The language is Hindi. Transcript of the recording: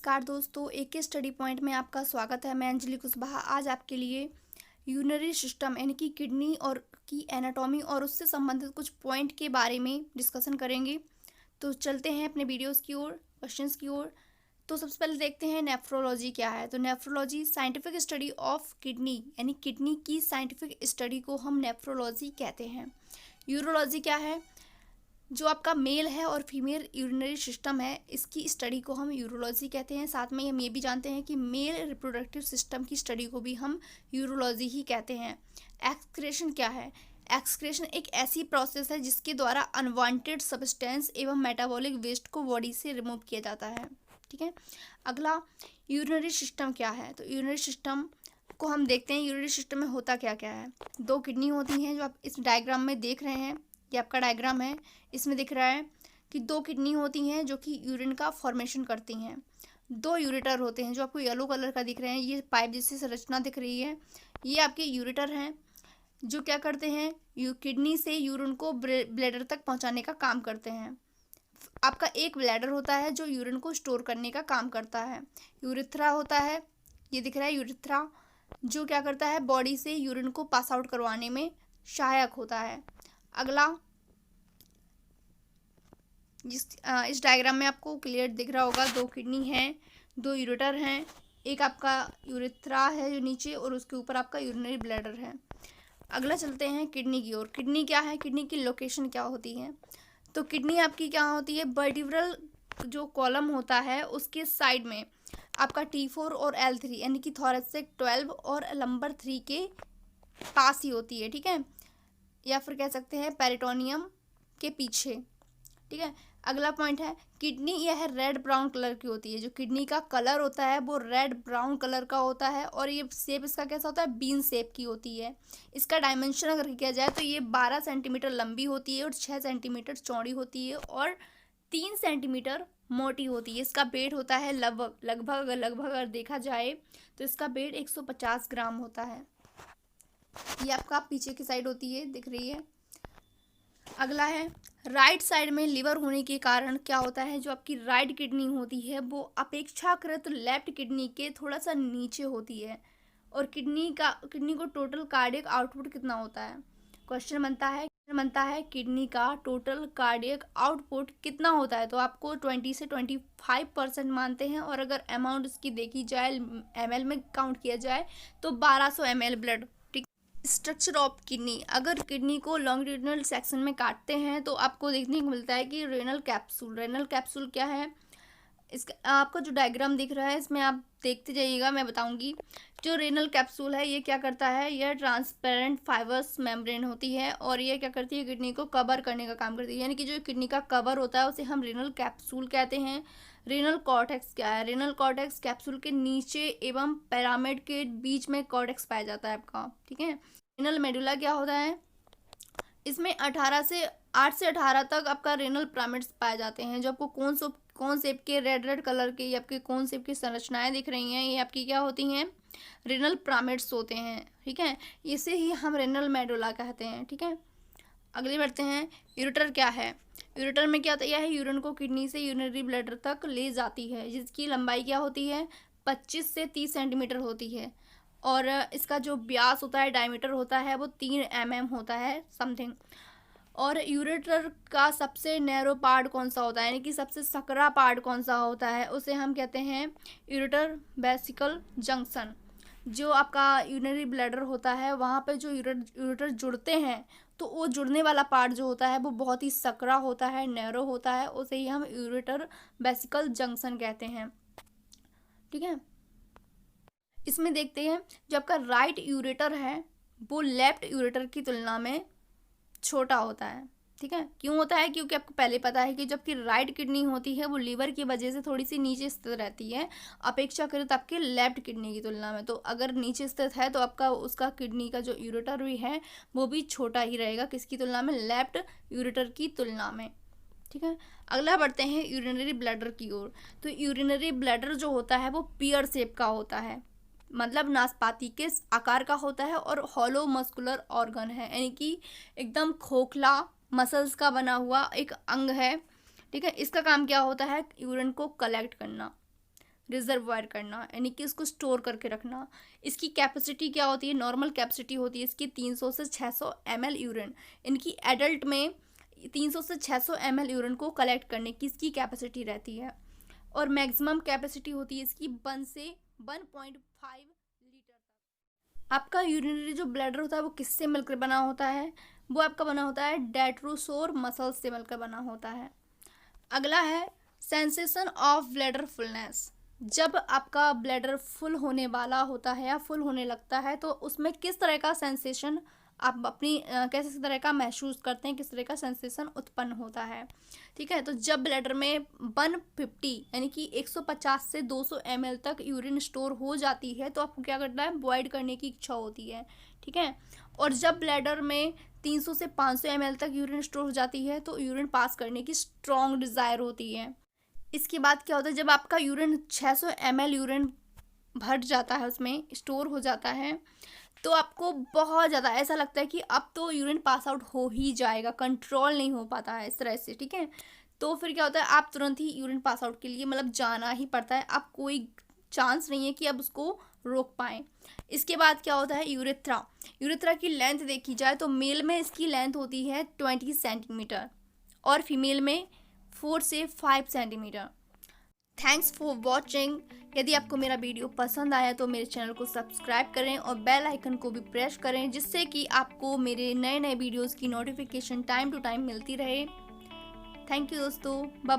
नमस्कार दोस्तों, एक के स्टडी पॉइंट में आपका स्वागत है। मैं अंजलि कुशवाहा आज आपके लिए यूरिनरी सिस्टम यानी कि किडनी और की एनाटॉमी और उससे संबंधित कुछ पॉइंट के बारे में डिस्कशन करेंगे। तो चलते हैं अपने वीडियोस की ओर, क्वेश्चंस की ओर। तो सबसे पहले देखते हैं नेफ्रोलॉजी क्या है। तो nephrology scientific study of kidney यानी किडनी की साइंटिफिक स्टडी को हम नेफ्रोलॉजी कहते हैं। यूरोलॉजी क्या है? जो आपका मेल है और फीमेल यूरिनरी सिस्टम है, इसकी स्टडी को हम यूरोलॉजी कहते हैं। साथ में हम ये भी जानते हैं कि मेल रिप्रोडक्टिव सिस्टम की स्टडी को भी हम यूरोलॉजी ही कहते हैं। एक्सक्रेशन क्या है? एक्सक्रेशन एक ऐसी प्रोसेस है जिसके द्वारा अनवांटेड सब्सटेंस एवं मेटाबॉलिक वेस्ट को बॉडी से रिमूव किया जाता है। ठीक है। अगला यूरिनरी सिस्टम क्या है? तो यूरिनरी सिस्टम को हम देखते हैं। यूरिनरी सिस्टम में होता क्या क्या है? दो किडनी होती हैं जो आप इस डायग्राम में देख रहे हैं। ये आपका डायग्राम है, इसमें दिख रहा है कि दो किडनी होती हैं जो कि यूरिन का फॉर्मेशन करती हैं। दो यूरेटर होते हैं जो आपको येलो कलर का दिख रहे हैं। ये पाइप जैसी संरचना दिख रही है, ये आपके यूरेटर हैं जो क्या करते हैं, किडनी से यूरिन को ब्लैडर तक पहुंचाने का काम करते हैं। आपका एक ब्लैडर होता है जो यूरिन को स्टोर करने का काम करता है। यूरिथ्रा होता है, ये दिख रहा है यूरिथ्रा, जो क्या करता है, बॉडी से यूरिन को पास आउट करवाने में सहायक होता है। अगला इस डायग्राम में आपको क्लियर दिख रहा होगा, दो किडनी हैं, दो यूरेटर हैं, एक आपका यूरिथ्रा है जो नीचे और उसके ऊपर आपका यूरिनरी ब्लैडर है। अगला चलते हैं किडनी की ओर। किडनी क्या है? किडनी की लोकेशन क्या होती है? तो किडनी आपकी क्या होती है, वर्टिब्रल जो कॉलम होता है उसके साइड में आपका T4 और L3 यानी कि थोरैसिक 12 और लंबर 3 के पास ही होती है। ठीक है, या फिर कह सकते हैं पेरिटोनियम के पीछे। ठीक है। अगला पॉइंट है किडनी, यह रेड ब्राउन कलर की होती है। जो किडनी का कलर होता है वो रेड ब्राउन कलर का होता है और ये शेप इसका कैसा होता है, बीन शेप की होती है। इसका डायमेंशन अगर किया जाए तो ये 12 सेंटीमीटर लंबी होती है और 6 सेंटीमीटर चौड़ी होती है और 3 सेंटीमीटर मोटी होती है। इसका वेट होता है लगभग अगर देखा जाए तो इसका वेट 150 ग्राम होता है। ये आपका पीछे की साइड होती है, दिख रही है। अगला है राइट साइड में लिवर होने के कारण क्या होता है, जो आपकी राइट किडनी होती है वो अपेक्षाकृत लेफ्ट किडनी के थोड़ा सा नीचे होती है। और किडनी को टोटल कार्डियक आउटपुट कितना होता है? क्वेश्चन बनता है किडनी का टोटल कार्डियक आउटपुट कितना होता है? तो आपको 20 से 25% मानते हैं और अगर अमाउंट इसकी देखी जाए ml में काउंट किया जाए तो 1200 ml blood. Structure of kidney, अगर किडनी को लॉन्गिट्यूडिनल सेक्शन में काटते हैं तो आपको देखने को मिलता है कि रेनल कैप्सूल क्या है। इसका आपका जो डायग्राम दिख रहा है इसमें आप देखते जाइएगा, मैं बताऊंगी। जो रेनल कैप्सूल है ये क्या करता है, यह ट्रांसपेरेंट फाइबर्स मेम्ब्रेन होती है और ये क्या करती है, किडनी को कवर करने का काम करती है। यानी कि जो किडनी का कवर होता है उसे हम रेनल कैप्सूल कहते हैं। रेनल कॉर्टेक्स क्या है? रेनल कॉर्टेक्स कैप्सूल के नीचे एवं पिरामिड के बीच में कॉर्टेक्स पाया जाता है आपका। ठीक है। रेनल मेडुला क्या होता है, इसमें 8 से 18 तक आपका रेनल पिरामिड्स पाए जाते हैं। जो आपको कौन शेप के रेड कलर के ये आपके कौन शेप की संरचनाएं दिख रही हैं, ये आपकी क्या होती हैं, रेनल पिरामिड्स होते हैं। ठीक है, इसे ही हम रेनल मेडुला कहते हैं। ठीक है। अगले बढ़ते हैं, यूरेटर क्या है? यूरेटर में क्या होता है, यह यूरिन को किडनी से यूरिनरी ब्लैडर तक ले जाती है, जिसकी लंबाई क्या होती है, 25 से 30 सेंटीमीटर होती है और इसका जो व्यास होता है, डायमीटर होता है, वो 3 mm होता है समथिंग। और यूरेटर का सबसे नैरो पार्ट कौन सा होता है, यानी कि सबसे सकरा पार्ट कौन सा होता है, उसे हम कहते हैं यूरेटर वेसिकल जंक्शन। जो आपका यूरिनरी ब्लैडर होता है वहाँ पे जो यूरेटर जुड़ते हैं तो वो जुड़ने वाला पार्ट जो होता है वो बहुत ही सकरा होता है, नैरो होता है, उसे ही हम यूरेटर वेसिकल जंक्शन कहते हैं। ठीक है। इसमें देखते हैं जो आपका राइट यूरेटर है वो लेफ्ट यूरेटर की तुलना में छोटा होता है। ठीक है। क्यों होता है? क्योंकि आपको पहले पता है कि जबकि राइट किडनी होती है वो लीवर की वजह से थोड़ी सी नीचे स्थित रहती है अपेक्षाकृत आपके लेफ्ट किडनी की तुलना में। तो अगर नीचे स्थित है तो आपका उसका किडनी का जो यूरेटर भी है वो भी छोटा ही रहेगा, किसकी तुलना में, लेफ्ट यूरेटर की तुलना में। ठीक है। अगला बढ़ते हैं यूरिनरी ब्लैडर की ओर। तो यूरिनरी ब्लैडर जो होता है वो पियर शेप का होता है, मतलब नाशपाती के आकार का होता है और हॉलो मस्कुलर ऑर्गन है, यानी कि एकदम खोखला मसल्स का बना हुआ एक अंग है। ठीक है। इसका काम क्या होता है, यूरिन को कलेक्ट करना। रिजर्वायर करना, यानी कि इसको स्टोर करके रखना। इसकी कैपेसिटी क्या होती है? नॉर्मल कैपेसिटी होती है इसकी 300 से 600 ml यूरिन। इनकी एडल्ट में 300 से 600 ml यूरिन को कलेक्ट करने की इसकी कैपेसिटी रहती है। और मैक्सिमम कैपेसिटी होती है इसकी 1 से 1.5 लीटर तक। आपका यूरिनरी जो ब्लैडर होता है वो किससे मिलकर बना होता है? वो आपका बना होता है डेट्रोसोर मसल्स से मिलकर बना होता है। अगला है सेंसेशन ऑफ ब्लैडर फुलनेस। जब आपका ब्लैडर फुल होने वाला होता है या फुल होने लगता है तो उसमें किस तरह का सेंसेशन आप अपनी कैसे तरह का महसूस करते हैं, किस तरह का सेंसेशन उत्पन्न होता है। ठीक है, तो जब ब्लैडर में 150 यानी कि 150 से 200 ml तक यूरिन स्टोर हो जाती है तो आपको क्या करना है? वॉइड करने की इच्छा होती है। ठीक है, और जब ब्लैडर में 300 से 500 ml तक यूरिन स्टोर हो जाती है तो यूरिन पास करने की स्ट्रॉन्ग डिज़ायर होती है। इसके बाद क्या होता है? जब आपका यूरिन 600 ml यूरिन भर जाता है, उसमें स्टोर हो जाता है, तो आपको बहुत ज़्यादा ऐसा लगता है कि अब तो यूरिन पास आउट हो ही जाएगा, कंट्रोल नहीं हो पाता है इस तरह से। ठीक है, तो फिर क्या होता है? आप तुरंत ही यूरिन पास आउट के लिए मतलब जाना ही पड़ता है। आप कोई चांस नहीं है कि अब उसको रोक पाएँ। इसके बाद क्या होता है? यूरेथ्रा। यूरेथ्रा की लेंथ देखी जाए तो मेल में इसकी लेंथ होती है 20 सेंटीमीटर और फीमेल में 4 से 5 सेंटीमीटर। Thanks for watching. यदि आपको मेरा वीडियो पसंद आया तो मेरे चैनल को सब्सक्राइब करें और बेल आइकन को भी प्रेस करें, जिससे कि आपको मेरे नए नए वीडियोस की नोटिफिकेशन टाइम टू टाइम मिलती रहे। थैंक यू दोस्तों। बाय।